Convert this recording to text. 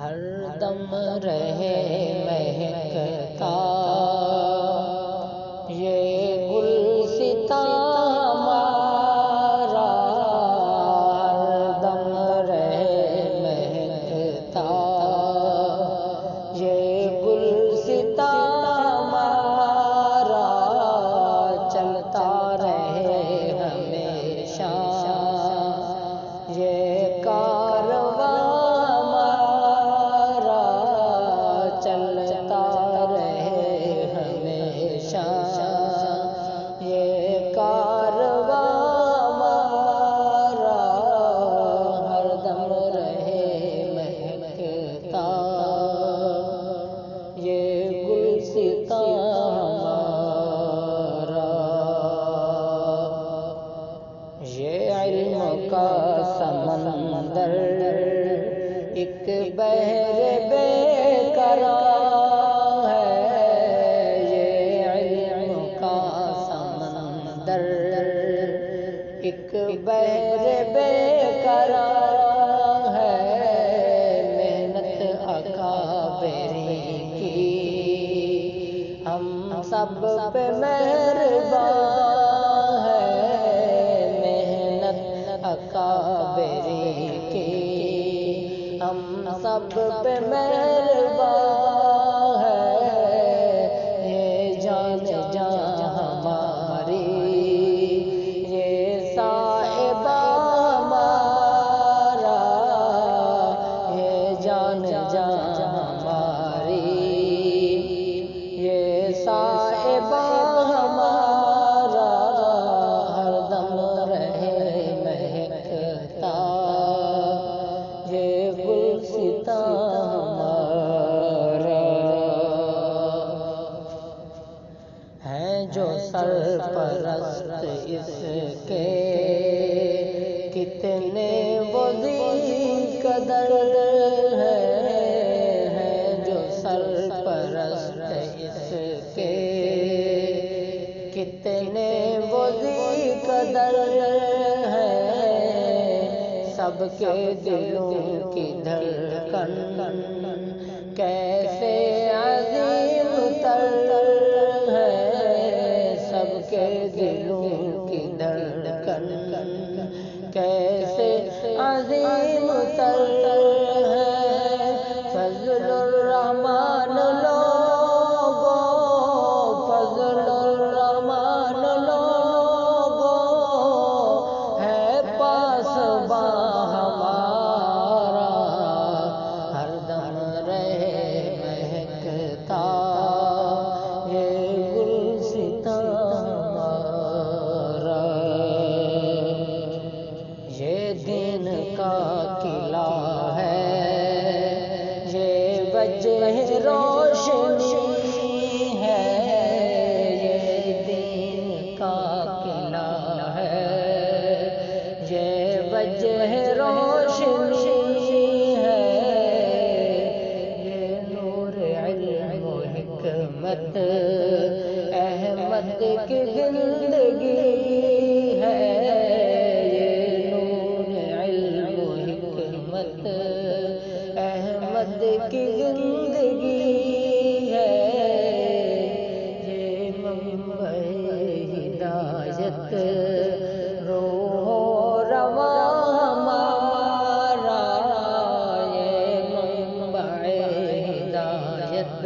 ہر دم رہے مہکتا یہ گلستاں ہمارا، ہر دم رہے مہکتا یہ گلستاں ہمارا، چلتا رہے ہمیشہ یہ کارواں ہمارا، چلتا رہے ہمیشہ یہ کارواں ہمارا، ہر دم رہے مہکتا یہ گلستاں ہمارا۔ یہ علم کا سمندر ایک بحر بے قرار ہے، یہ علم کا سمندر ایک بحر بے قرار ہے، محنت اکابرین کی ہم سب پہ مہربان ہے، محنت اکابرین کی ہم سب پہ مہربان ہے، یہ جان ہماری یہ صاحبہ ہمارا، یہ جان ہماری یہ صاحبہ ہمارا، ہر دم رہے مہکتا یہ گلستاں ہمارا۔ ہیں جو سرپرست اس کے کتنے وزیر قدر ہیں جو سرپرست اس کے کتنے وزیر قدر ہیں، سب کے دلوں کی دھڑکن کیسے عظیم تر ہے، سب کے دلوں کی دھڑکن کیسے عظیم تر ہے، فضل الرحمن لوگوں، فضل الرحمن لوگوں ہے پاسباں ہمارا، ہر دم رہے مہکتا یہ گلستاں ہمارا۔ یہ دین کا قلعہ ہے یہ وجہ روشنی ہے، یہ دین کا قلعہ ہے یہ وجہ روشنی ہے، یہ نور علم و حکمت احمد کی زندگی ہے، یہ نور علم و حکمت احمد کی زندگی ہے، یہ منبع ہدایت روح و رواں ہمارا، یہ منبع ہدایت